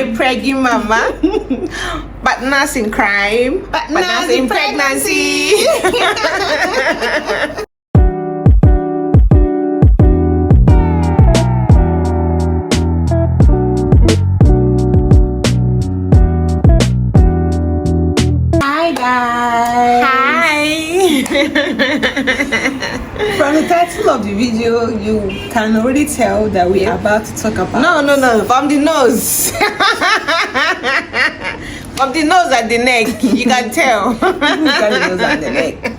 my preggy mama. Partners in crime, partners in pregnancy. Hi guys. Hi. From the title of the video, you can already tell that we are about to talk about. No. From the nose. From the nose and the neck, you can tell.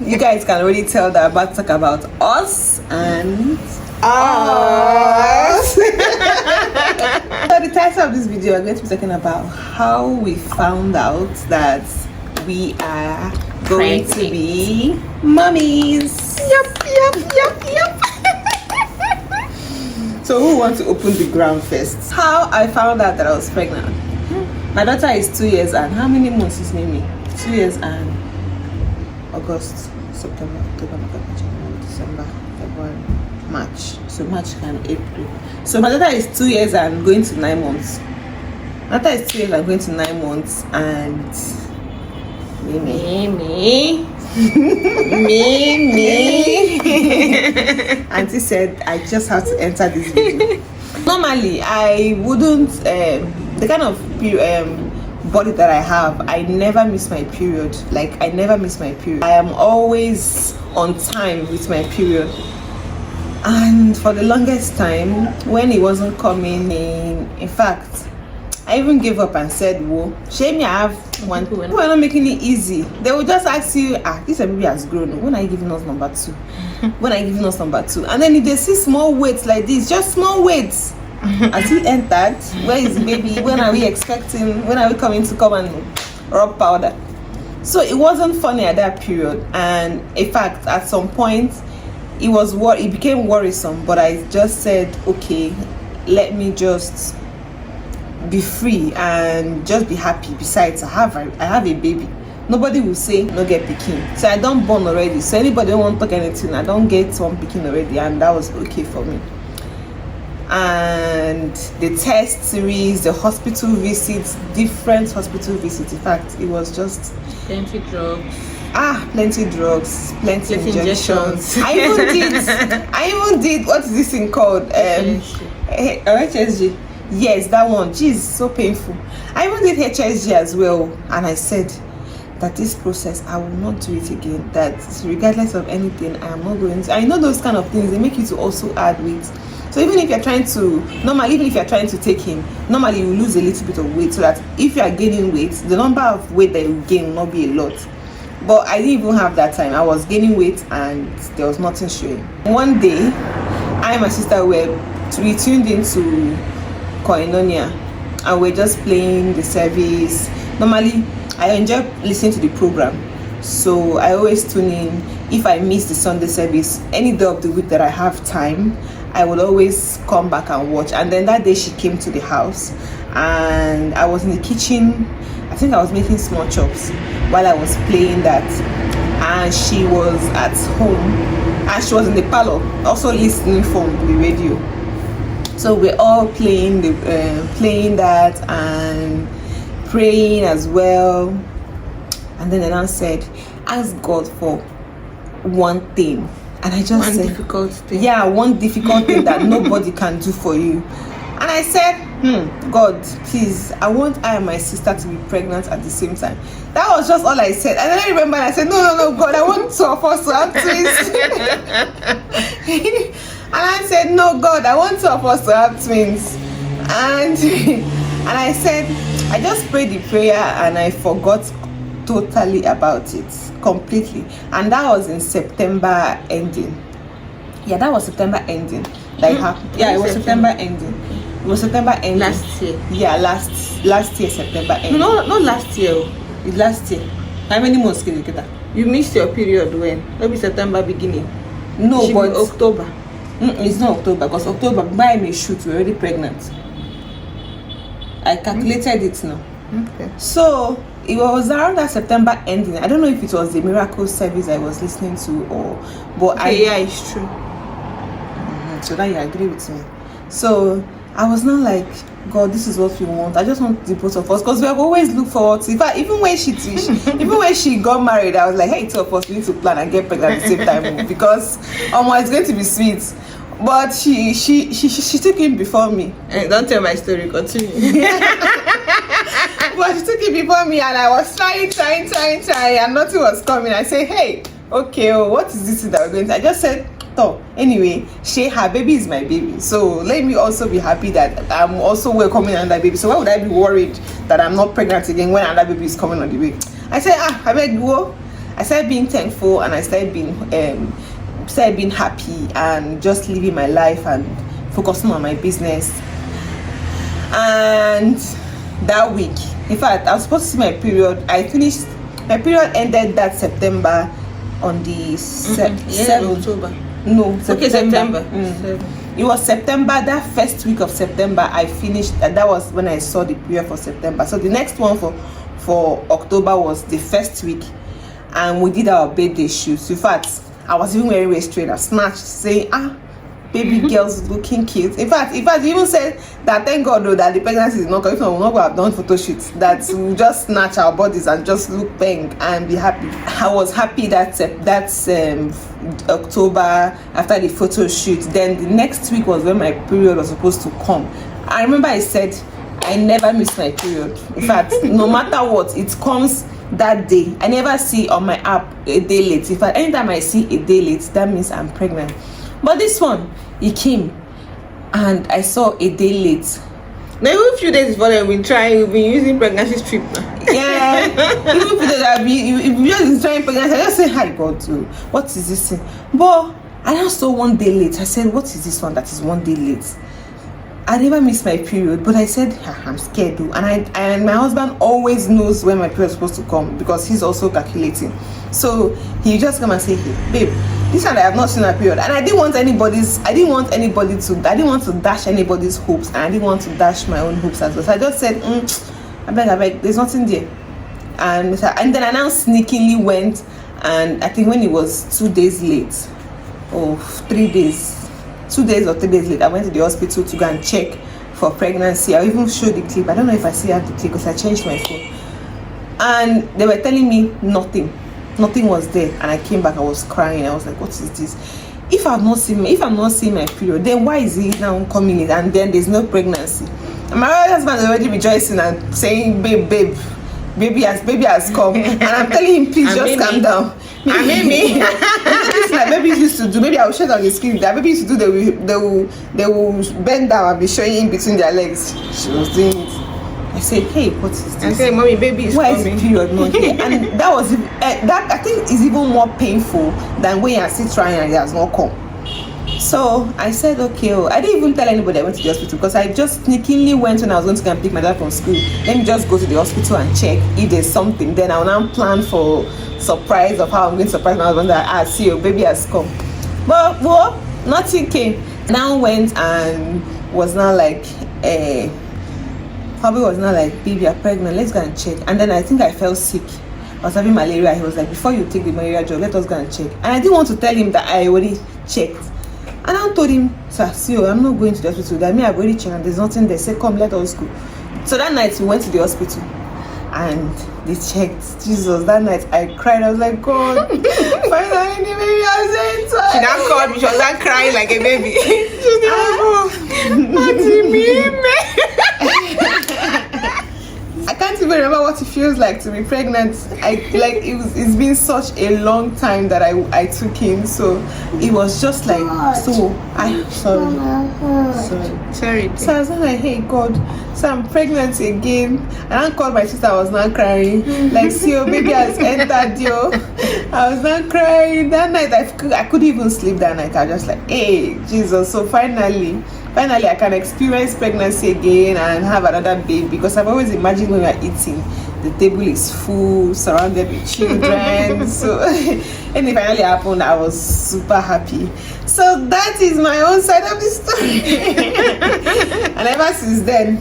You guys can already tell that we're about to talk about us and us. So the title of this video, we're going to be talking about how we found out that we are going to be mummies. Yep. So who wants to open the ground first? How I found out that I was pregnant. My daughter is 2 years and how many months is Mimi? 2 years and August, September, October, November, January, December, February, March. So March and April. So my daughter is 2 years and going to 9 months. My daughter is 2 years and going to 9 months and Me. Auntie said I just have to enter this video. Normally I wouldn't the kind of body that I have, I never miss my period. Like I never miss my period. I am always on time with my period. And for the longest time, when it wasn't coming in fact, I even gave up and said, whoa, shame I have one. We're not making it easy. They will just ask you, this baby has grown. When are you giving us number 2? When are you giving us number 2? And then if they see small weights like this, just small weights. As he entered, where is the baby? When are we expecting? When are we coming to come and rub powder? So it wasn't funny at that period. And in fact, at some point, it became worrisome. But I just said, okay, let me just be free and just be happy. Besides, I have a baby. Nobody will say no get pikin. So I don't born already. So anybody don't want to talk anything, I don't get one pikin already, and that was okay for me. And the test series, the hospital visits, different hospital visits. In fact, it was just Plenty drugs. Plenty drugs, plenty injections. injections. I even did what is this thing called? HSG. Yes, that one. Jeez, so painful. I even did HSG as well, and I said that this process I will not do it again. That regardless of anything, I am not going to. I know those kind of things, they make you to also add weight. So even if you're trying to take him, normally you lose a little bit of weight, so that if you are gaining weight, the number of weight that you gain will not be a lot. But I didn't even have that time. I was gaining weight and there was nothing showing. One day, I and my sister we tuned into Koinonia and we're just playing the service. Normally I enjoy listening to the program, so I always tune in. If I miss the Sunday service any day of the week that I have time, I will always come back and watch. And then that day she came to the house and I was in the kitchen. I think I was making small chops while I was playing that, and she was at home and she was in the parlor also listening from the radio. So we're all playing that and praying as well. And then the nun said, ask God for one thing. And I just said, difficult thing. Yeah, one difficult thing that nobody can do for you. And I said, God, please, I want I and my sister to be pregnant at the same time. That was just all I said. And then I remember I said, no, God, I want 2 of us to have twins. And I said, no, God, I want 2 of us to have twins. And I said, I just prayed the prayer and I forgot totally about it, completely. And that was in September ending. Yeah, that was September ending. It was September ending. It was September ending. Last year. Yeah, last year, September ending. No, not last year. It's last year. How many months can you get that? You missed your period when? Maybe September beginning. No, but October. It's not October, because October, by my shoot, we're already pregnant. I calculated it now. Okay. So it was around that September ending. I don't know if it was the miracle service I was listening to but yeah, it's true. So that you agree with me. So I was not like, God, this is what we want. I just want the both of us, because we have always looked forward to. In fact, even when she got married, I was like, hey, two of us, we need to plan and get pregnant at the same time, because it's going to be sweet. But she took him before me. Don't tell my story, continue. But she took it before me, and I was trying, and nothing was coming. I said, hey, okay, what is this that we're going to? I just said, so anyway, her baby is my baby, so let me also be happy that I'm also welcoming another baby. So why would I be worried that I'm not pregnant again when another baby is coming on the way? I said, I beg you. I started being thankful, and I started being happy, and just living my life and focusing on my business. And that week, in fact, I was supposed to see my period. My period ended that September on the 7th. October. No, Okay, September. It was September, that first week of September I finished. That was when I saw the period for September. So the next one for October was the first week, and we did our birthday shoot. In fact, I was even wearing restraint. I snatched, saying, baby girls looking cute. In fact, you even said that thank God though that the pregnancy is not coming. If not, we'll not have done photo shoots. That we'll just snatch our bodies and just look bang and be happy. I was happy that October, after the photo shoot. Then the next week was when my period was supposed to come. I remember I said I never miss my period. In fact, no matter what, it comes that day. I never see on my app a day late. In fact, anytime I see a day late, that means I'm pregnant. But this one, it came, and I saw a day late. Now, even a few days before we've been using pregnancy strip now. Yeah, even if you just trying pregnancy, I just say, hi God, too. What is this thing? But I now saw 1 day late. I said, what is this one that is 1 day late? I never miss my period, but I said, I'm scared though. And my husband always knows when my period is supposed to come, because he's also calculating. So he just come and say, hey, babe, this one I have not seen a period, and I didn't want to dash anybody's hopes, and I didn't want to dash my own hopes as well. So I just said, I beg, there's nothing there. And then I now sneakily went, and I think when it was 2 days late, or 3 days, 2 days or 3 days late, I went to the hospital to go and check for pregnancy. I even showed the clip. I don't know if I still have the clip because I changed my phone. And they were telling me nothing was there. And I came back, I was crying. I was like, what is this? If I'm not seeing my period, then why is it now coming in and then there's no pregnancy? And my husband is already rejoicing and saying, babe, baby has come. And I'm telling him, please just calm down. Maybe this is like babies used to do. Maybe I will show it on the screen. That babies used to do. They will bend down and be showing in between their legs. She was doing it. I said, hey, what is this? I said, mommy, baby is why coming. Is the period not here? And that I think is even more painful than when you are still trying and it has not come. So I said, okay. I didn't even tell anybody I went to the hospital, because I just sneakily went when I was going to go and pick my dad from school. Let me just go to the hospital and check if there's something. Then I will now plan for surprise of how I'm going to surprise my husband that see your baby has come. But nothing came. Now went and was now like Hubby was now like, baby, you're pregnant, let's go and check. And then I think I felt sick. I was having malaria. He was like, before you take the malaria drug, let us go and check. And I didn't want to tell him that I already checked. And I told him, sir, see, I'm not going to the hospital. That means I've already checked and there's nothing there. Say, come, let us go. So that night we went to the hospital and they checked. Jesus, that night I cried. I was like, God, finally the baby has entered. She now called me. She was not crying like a baby. I can't even remember what it feels like to be pregnant. It's been such a long time that I took him, so it was just like sorry. So I was like, hey God, so I'm pregnant again. And I called my sister. I was not crying. Like, see, your baby has entered, yo. I was not crying that night. I couldn't even sleep that night. I was just like, hey Jesus. So finally I can experience pregnancy again and have another baby, because I've always imagined when we are eating, the table is full, surrounded with children. So and it finally happened, I was super happy. So that is my own side of the story. And ever since then,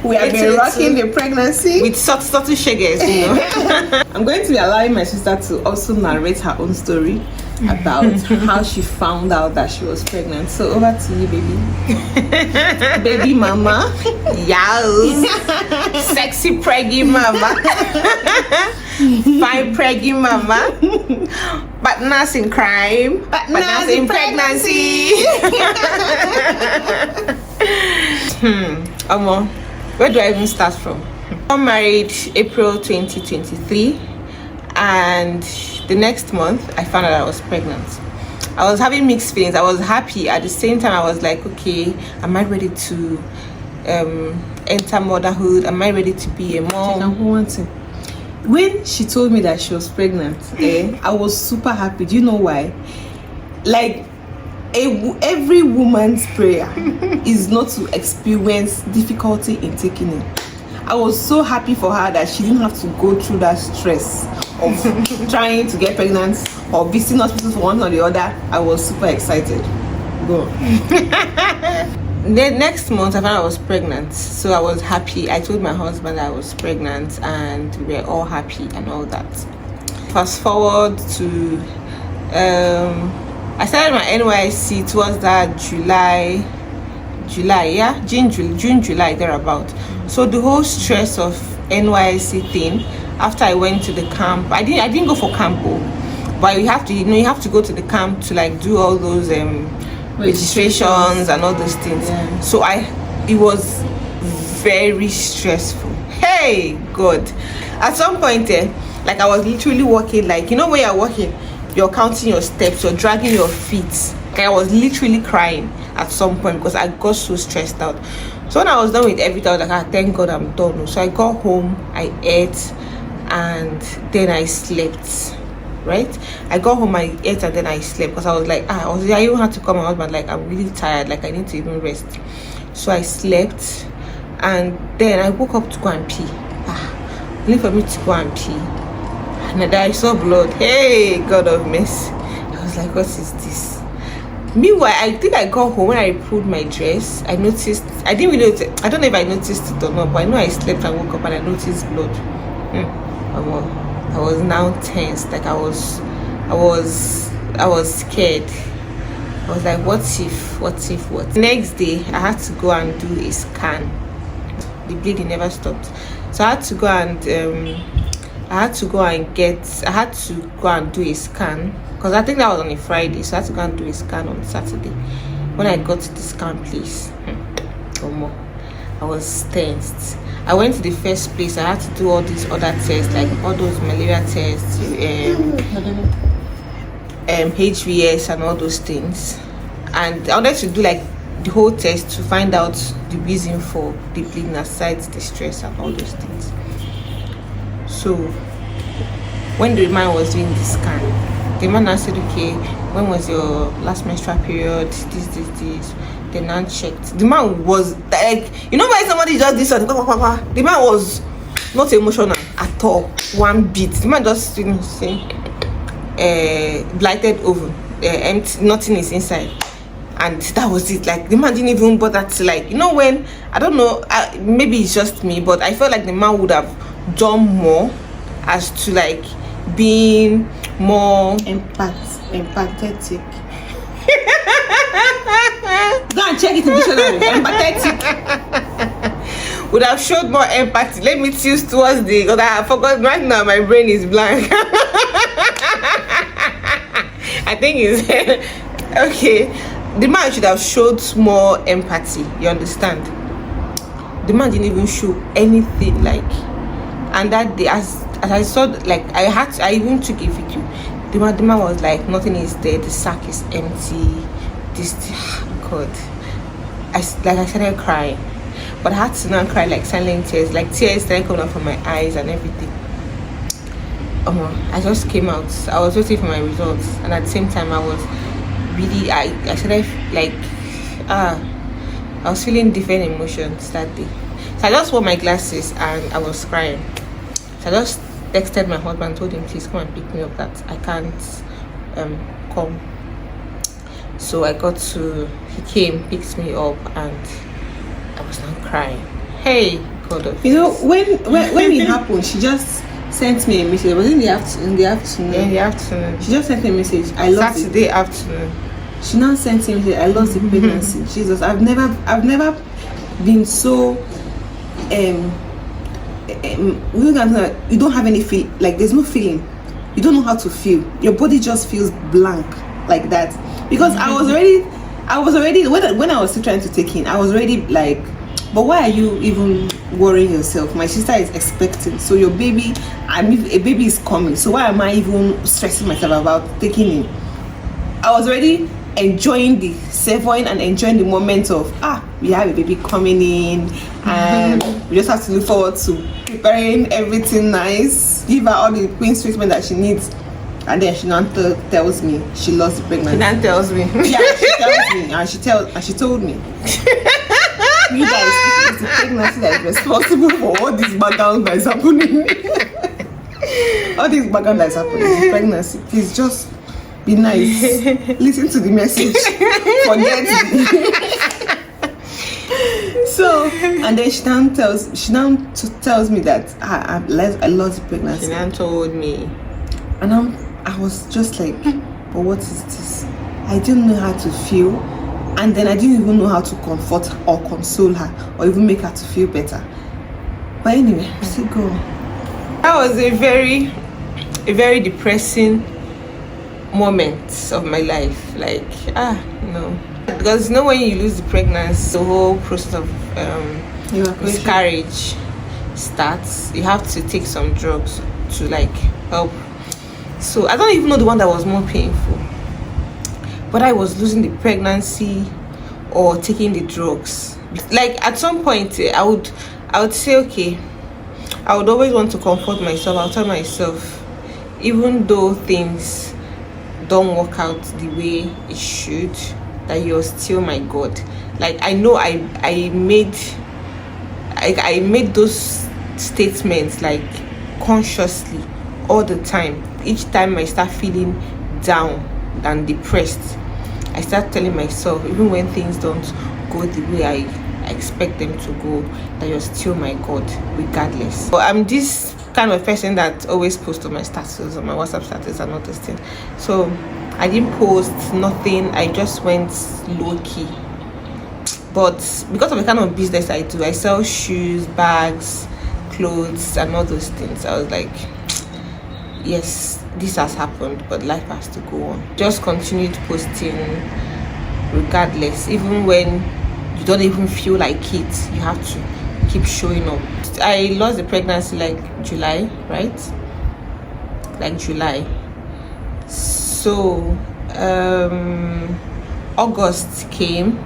we have been rocking the pregnancy with subtle shagers, I'm going to be allowing my sister to also narrate her own story, about how she found out that she was pregnant. So over to you, baby. Baby mama. Yes. Sexy preggy mama. Fine preggy mama. Partners in crime. Partners in pregnancy. Where do I even start from? I got married April 2023, and the next month I found out I was pregnant. I was having mixed feelings. I was happy. At the same time, I was like, okay, am I ready to enter motherhood? Am I ready to be a mom? When she told me that she was pregnant, I was super happy. Do you know why? Like, every woman's prayer is not to experience difficulty in taking it. I was so happy for her that she didn't have to go through that stress of trying to get pregnant or visiting hospitals for one or the other. I was super excited. Go. The next month I found I was pregnant, so I was happy. I told my husband I was pregnant, and we were all happy and all that. Fast forward to I started my NYSC towards that June, July, thereabout. So the whole stress of NYSC thing, after I went to the camp, I didn't go for camp, but you have to go to the camp to like do all those registrations and all those things. Yeah. So it was very stressful. Hey God, at some point like I was literally walking, like, you know, when you're walking, you're counting your steps, you're dragging your feet. Like, I was literally crying at some point because I got so stressed out. So when I was done with everything, I was like, thank God I'm done. So I got home, I ate, and then I slept. Right? I got home, I ate, and then I slept because I was like, I even had to call my husband, like, I'm really tired, like I need to even rest. So I slept, and then I woke up to go and pee. Only for me to go and pee, and then I saw blood. Hey, God of mercy. I was like, what is this? Meanwhile, I think I got home. When I pulled my dress, I noticed, I didn't really notice, I don't know if I noticed it or not, but I know I slept and woke up and I noticed blood. I was now tense. Like I was scared. I was like, what if? Next day I had to go and do a scan. The bleeding never stopped, so I had to go and do a scan, because I think that was on a Friday. So I had to go and do a scan on Saturday. When I got to the scan place, I was tensed. I went to the first place. I had to do all these other tests, like all those malaria tests, HVS and all those things. And I wanted to do like the whole test to find out the reason for the bleeding, aside the stress and all those things. So when the man was doing the scan, the man now said, okay, when was your last menstrual period? This. The man checked. The man was like, you know, when somebody just did something, the man was not emotional at all, one bit. The man just, you know, saying, blighted ovum, empty, nothing is inside, and that was it. Like the man didn't even bother to, like, you know, when, I don't know, maybe it's just me, but I felt like the man would have done more as to like being more empathetic. Go and check it in the dictionary. Empathetic. Would have showed more empathy. Let me choose towards the, because I forgot right now, my brain is blank. I think it's okay. The man should have showed more empathy, you understand? The man didn't even show anything, like, and that day, as I saw, like, I even took a video. The man was like, nothing is there, the sack is empty. This, God, I started crying, but I had to not cry like silent tears, like tears started coming out from my eyes and everything. I just came out. I was waiting for my results, and at the same time I was really, I started like, I was feeling different emotions that day. So I just wore my glasses and I was crying. So I just texted my husband, told him, please come and pick me up, that I can't come. So he came, picked me up, and I was not crying. Hey, God of, you know, when it happened, she just sent me a message. It was in the afternoon. In the afternoon. She just sent me a message. I lost Saturday afternoon. She now sent me a message. I lost the pregnancy. Jesus, I've never been so you don't have any feel, like there's no feeling. You don't know how to feel. Your body just feels blank like that. Because I was already when I was still trying to take in, I was already like, but why are you even worrying yourself? My sister is expecting, so your baby, a baby is coming, so why am I even stressing myself about taking in? I was already enjoying the savoring and enjoying the moment of we have a baby coming in, and we just have to look forward to preparing everything nice, give her all the queen's treatment that she needs. And then she now tells me she lost the pregnancy. She now tells me. Yeah, she tells me, and she told me, you guys, it's the pregnancy that is responsible for all this background that is happening. All this background that is happening, it's pregnancy. Please just be nice. Listen to the message. Forget it. So, and then she now tells me that I lost the pregnancy. She now told me, and I was just like, but what is this? I didn't know how to feel, and then I didn't even know how to comfort or console her or even make her to feel better. But anyway, I'm still going. that was a very depressing moment of my life. Like, no, because when you lose the pregnancy, the whole process of miscarriage starts. You have to take some drugs to like help. So I don't even know the one that was more painful, but I was losing the pregnancy or taking the drugs. Like at some point I would say, okay, I would always want to comfort myself. I'll tell myself, even though things don't work out the way it should, that you're still my God. Like I know I made those statements like consciously all the time. Each time I start feeling down and depressed, I start telling myself, even when things don't go the way I expect them to go, that you're still my God regardless. So I'm this kind of person that always posts on my status, on my WhatsApp status and all this thing. So I didn't post nothing. I just went low key. But because of the kind of business I do, I sell shoes, bags, clothes and all those things. I was like, yes, this has happened, but life has to go on. Just continued posting regardless, even when you don't even feel like it. You have to keep showing up. I lost the pregnancy like July, right? Like July. So August came.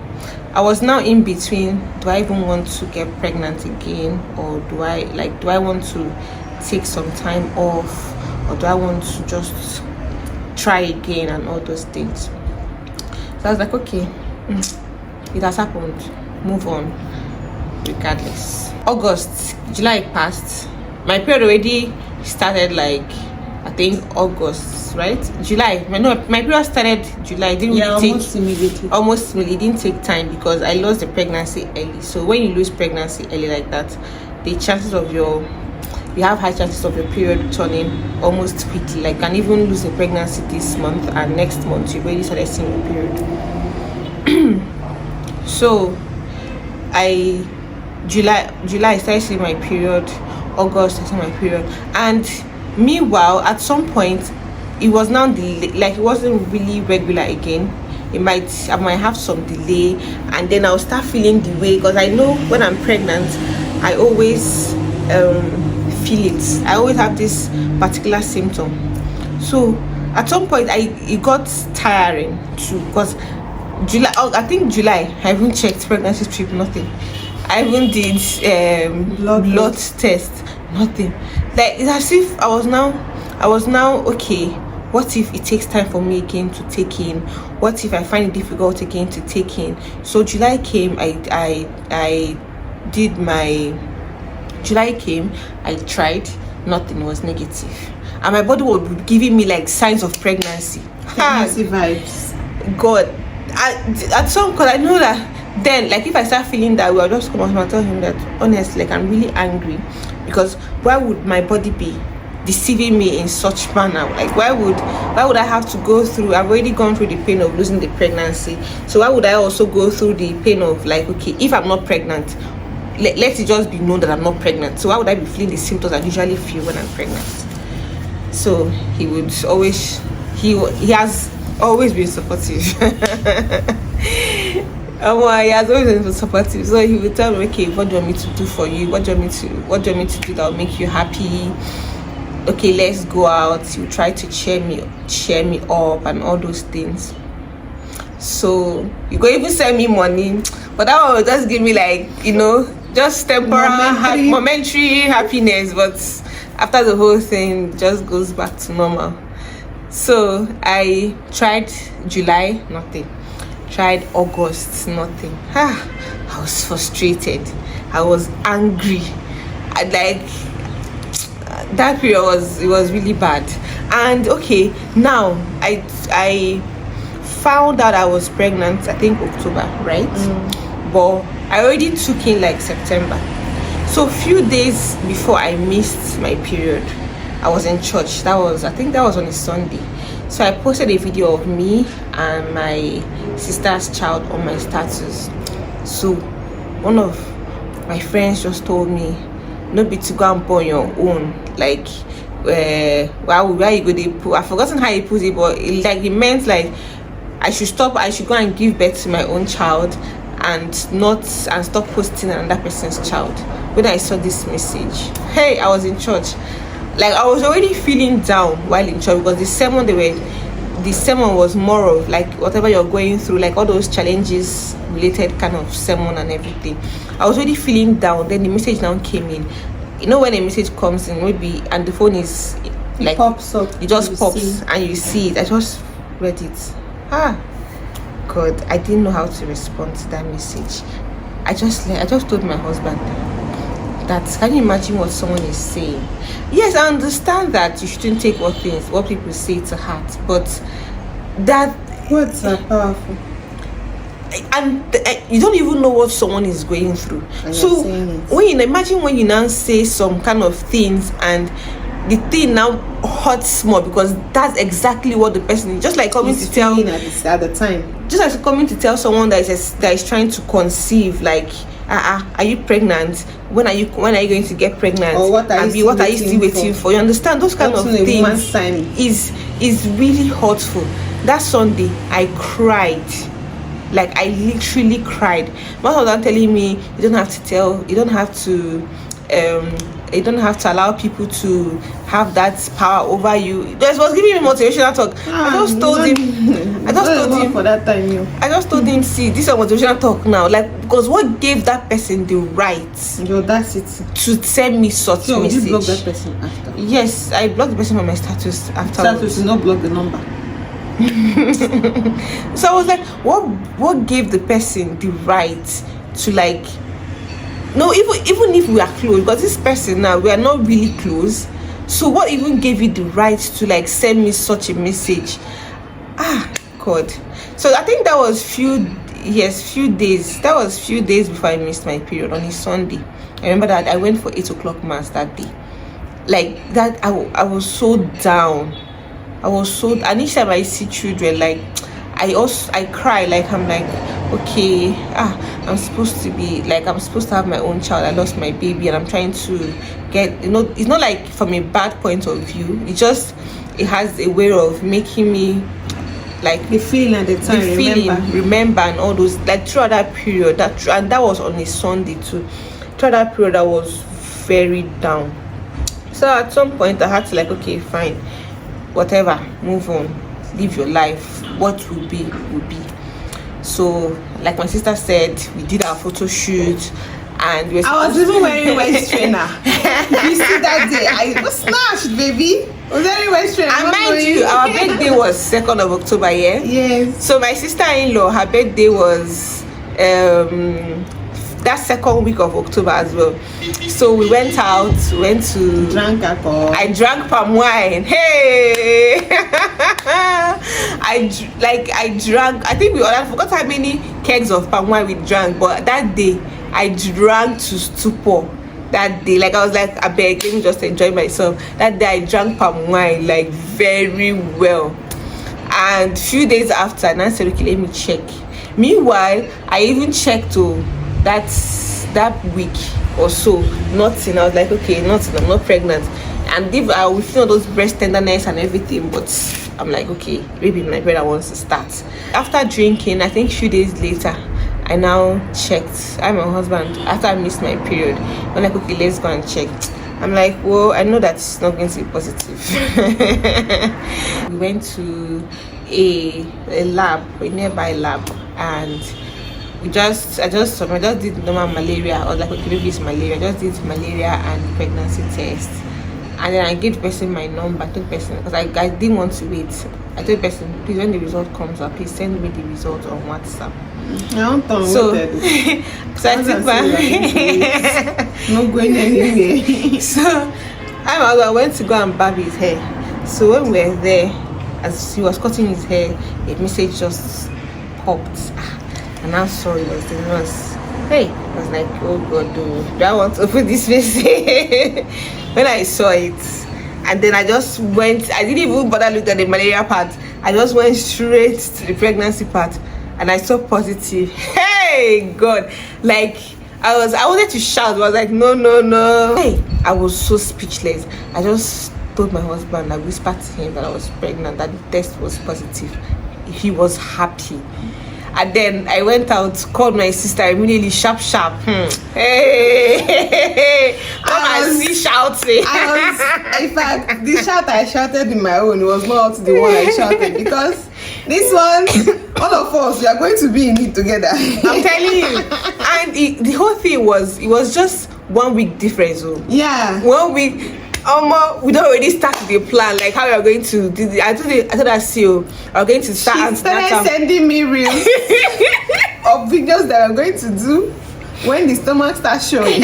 I was now in between. Do I even want to get pregnant again, or do I want to take some time off, or do I want to just try again and all those things? So I was like, okay, it has happened, move on regardless. July passed. My period already started, like I think August, right? July. My period started July. It didn't really almost immediately. Almost immediately. It didn't take time because I lost the pregnancy early. So when you lose pregnancy early like that, the chances of you have high chances of your period turning almost quickly. Like, can even lose a pregnancy this month and next month you've already started seeing your period. So July I started seeing my period. August I saw my period, and meanwhile at some point it was now like it wasn't really regular again. I might have some delay, and then I'll start feeling the way, because I know when I'm pregnant I always feel it. I always have this particular symptom. So at some point it got tiring too, because July, I think July, I even checked pregnancy strip, nothing. I even did blood test, nothing. Like, it's as if I was now okay, what if it takes time for me again to take in? What if I find it difficult again to take in? So July came, I did my July came, I tried, nothing, was negative, and my body was giving me like signs of pregnancy. Pregnancy vibes. God, at some point I know that then, like, if I start feeling that way, I'll just come out and tell him that honestly, like, I'm really angry, because why would my body be deceiving me in such manner? Like, why would I have to go through? I've already gone through the pain of losing the pregnancy, so why would I also go through the pain of, like, okay, if I'm not pregnant, let it just be known that I'm not pregnant. So why would I be feeling the symptoms I usually feel when I'm pregnant? So he would always, he has always been supportive. He has always been supportive. So he would tell me, okay, what do you want me to do for you? What do you want me to do that will make you happy? Okay, let's go out. He would try to cheer me up and all those things. So you go even send me money, but that one will just give me, like, you know, just temporary momentary happiness, but after the whole thing just goes back to normal. So I tried July, nothing. Tried August, nothing. I was frustrated. I was angry. That period was really bad. And okay, now I found out I was pregnant, I think October, right? But I already took in like September. So a few days before I missed my period, I was in church. I think that was on a Sunday. So I posted a video of me and my sister's child on my status. So one of my friends just told me, no be to go and born your own. Like, where you go they put, I've forgotten how he put it, but it meant like I should go and give birth to my own child and stop posting another person's child. When I saw this message, hey, I was in church. Like, I was already feeling down while in church, because the sermon was more of like whatever you're going through, like all those challenges related kind of sermon and everything. I was already feeling down. Then the message now came in. You know, when a message comes in, maybe, and the phone is like, it pops up, it just pops and you see it. I just read it. God, I didn't know how to respond to that message. I just told my husband that, can you imagine what someone is saying? Yes, I understand that you shouldn't take what people say to heart, but that words are powerful, and you don't even know what someone is going through. So when you now say some kind of things and the thing now hurts more, because that's exactly what the person is, just like coming to tell at the time, just like coming to tell someone that is trying to conceive, like, are you pregnant? When are you going to get pregnant? Or what are you still waiting for? You understand, those kind of things is really hurtful. That Sunday I cried. Like, I literally cried. My husband telling me, you don't have to allow people to have that power over you. He was giving me motivational talk. I just told him for that time. I just told him, see, this is a motivational talk now. Like, because what gave that person the right, the audacity, to send me such message? Did you block that person after? Yes, I blocked the person on my status after. Status, not block the number. So I was like, what gave the person the right to, like, no, even if we are close, because this person now, we are not really close, so what even gave you the right to, like, send me such a message? God. So I think that was few days before I missed my period, on a Sunday. I remember that I went for 8:00 mass that day. Like that, I was so down. And each time I see children, like, I cry. Like, I'm like, okay, I'm supposed to have my own child. I lost my baby and I'm trying to get, you know, it's not like from a bad point of view. It has a way of making me, like, the feeling at the time, remember and all those, like, throughout that period, and that was on a Sunday too. Throughout that period, I was very down. So at some point I had to, like, okay, fine, whatever, move on, live your life. What will be will be. So, like my sister said, we did our photo shoot, and I was even wearing waist trainer. You see that day, I was snatched, baby. I was wearing waist trainer. And mind you, our birthday was 2nd of October, yeah? Yes. So my sister-in-law, her birthday was that second week of October as well. So we went to drank alcohol. I drank palm wine. Hey. I drank, I think I forgot how many kegs of palm wine we drank, but that day I drank to stupor. that day. Like, I was like, I beg, let me just enjoy myself. That day I drank palm wine like very well. And few days after, and I said, okay, let me check. Meanwhile, I even checked that week or so, nothing. I was like, okay, nothing, I'm not pregnant. And if I will feel those breast tenderness and everything, but I'm like, okay, maybe my brother wants to start. After drinking, I think a few days later, I now checked. I'm my husband. After I missed my period, I'm like, okay, let's go and check. I'm like, well, I know that it's not going to be positive. We went to a lab, a nearby lab, and I just did normal malaria. I was like, okay, maybe it's malaria. I just did malaria and pregnancy test. And then I gave the person my number. I told the person, because I didn't want to wait. I told the person, please, when the result comes up, please send me the result on WhatsApp. So I took my not going anywhere. So I went to go and barb his hair. So when we were there, as he was cutting his hair, a message just popped, and I saw it was the nurse. Hey, I was like, oh God, do I want to open this message? When I saw it, and then I just went, I didn't even bother looking at the malaria part. I just went straight to the pregnancy part, and I saw positive. Hey God, like I wanted to shout. I was like, no. Hey, I was so speechless. I just told my husband, I whispered to him that I was pregnant, that the test was positive. He was happy. And then I went out, called my sister immediately, sharp. Hey, come and see shouting. In fact, the shout I shouted in my own was not up to the one I shouted, because this one, all of us, we are going to be in it together. I'm telling you. And the whole thing was, it was just 1 week difference. Yeah. 1 week. We don't already start the plan, like how we are going to do the, I told her CEO, I'm going to start. She started sending me reels of videos that I'm going to do when the stomach starts showing.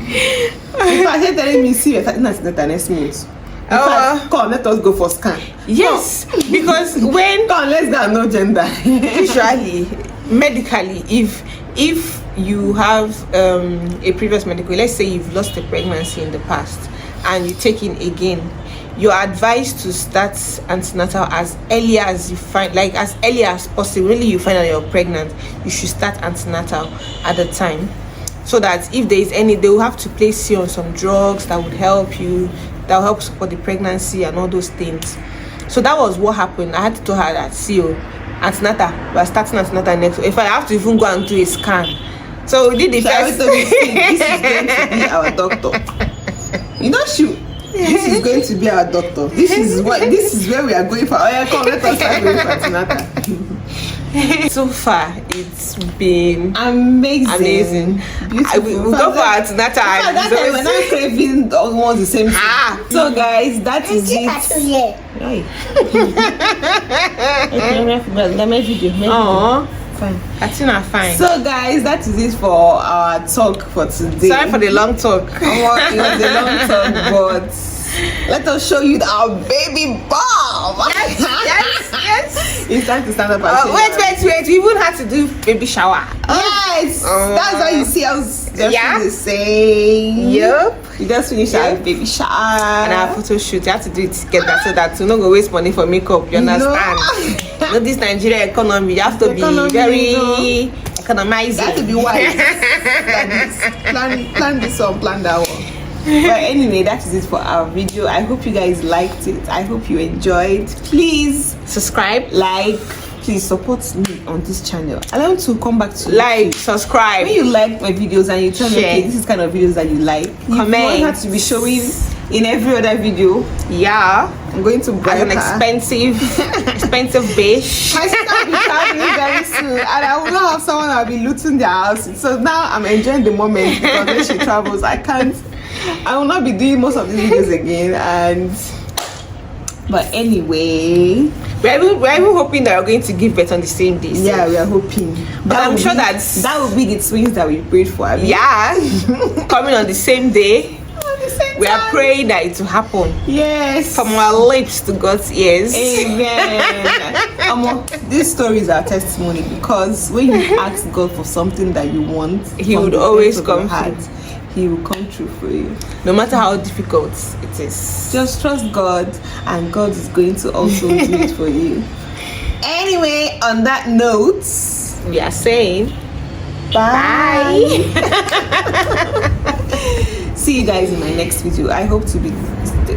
If I said telling me, see, that's not the next month. Come, let us go for scan. Yes, because when come, let's go, no gender. Usually, medically, if you have a previous medical, let's say you've lost a pregnancy in the past and you take in again, you're advised to start antenatal as early as you find, like as early as possible. Really, you find out you're pregnant, you should start antenatal at the time, so that if there is any, they will have to place you on some drugs that would help you, that will help support the pregnancy and all those things. So that was what happened. I had to tell her that, CEO, antenatal, we're starting antenatal next week. If I have to even go and do a scan. So we did the first. This is going to be our doctor. You know, this is going to be our doctor. This is where we are going for. Oh yeah, come, let us start going for antenatal. So far, it's been amazing. Beautiful. We'll go for antenatal. That's why we're not craving almost the same thing. So guys, that is it. Fine. Katina, fine. So guys, that is it for our talk for today. Sorry for the long talk. It was a long talk, but let us show you our baby bomb. Yes. It's time to stand up and wait. We even had to do baby shower. Yes. That's why you see us just the same. Yep. We just finished our baby shower and our photo shoot. You have to do it together so that you don't go waste money for makeup. You understand? No. This Nigeria economy, you have to be very economizing. You have to be wise. plan this one, plan that one. But anyway, that is it for our video. I hope you guys liked it. I hope you enjoyed. Please subscribe, like, please support me on this channel. I want to come back to like, subscribe. When you like my videos and you tell me, okay, this is kind of videos that you like, comment. You don't have to be showing in every other video. Yeah, I'm going to buy an expensive bitch. My sister will be traveling very soon, and I will not have someone that will be looting their house. So now I'm enjoying the moment, because when she travels, I will not be doing most of these videos again. But anyway, we're even hoping that we're going to give birth on the same day. So. Yeah, we are hoping. But I'm sure that will be the twins that we prayed for. I mean. Yeah, coming on the same day. We are praying that it will happen. Yes. From our lips to God's ears. Amen. This story is our testimony, because when you ask God for something that you want, He would always come through. He will come through for you. No matter how difficult it is. Just trust God, and God is going to also do it for you. Anyway, on that note, We are saying bye. See you guys in my next video. I hope to be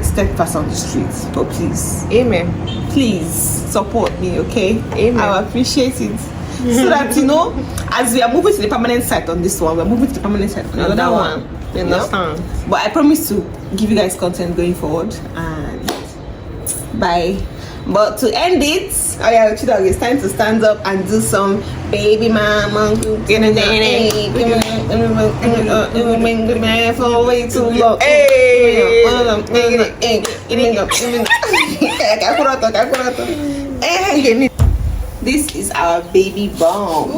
steadfast on the streets, but please, amen. please support me, okay? Amen. I will appreciate it. So that, you know, as we are moving to the permanent site on this one, we're moving to the permanent site on another one. You understand? But I promise to give you guys content going forward. And bye. But to end it, oh yeah, Chidog, it's time to stand up and do some baby mama. For way too long. This is our baby bomb.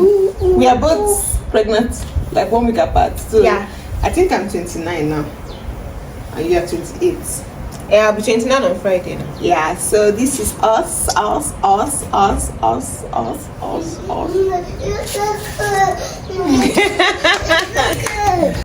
We are both pregnant, like 1 week apart. So Yeah. I think I'm 29 now, and you are 28. Yeah, I'll be 29 on Friday now. Yeah, so this is us.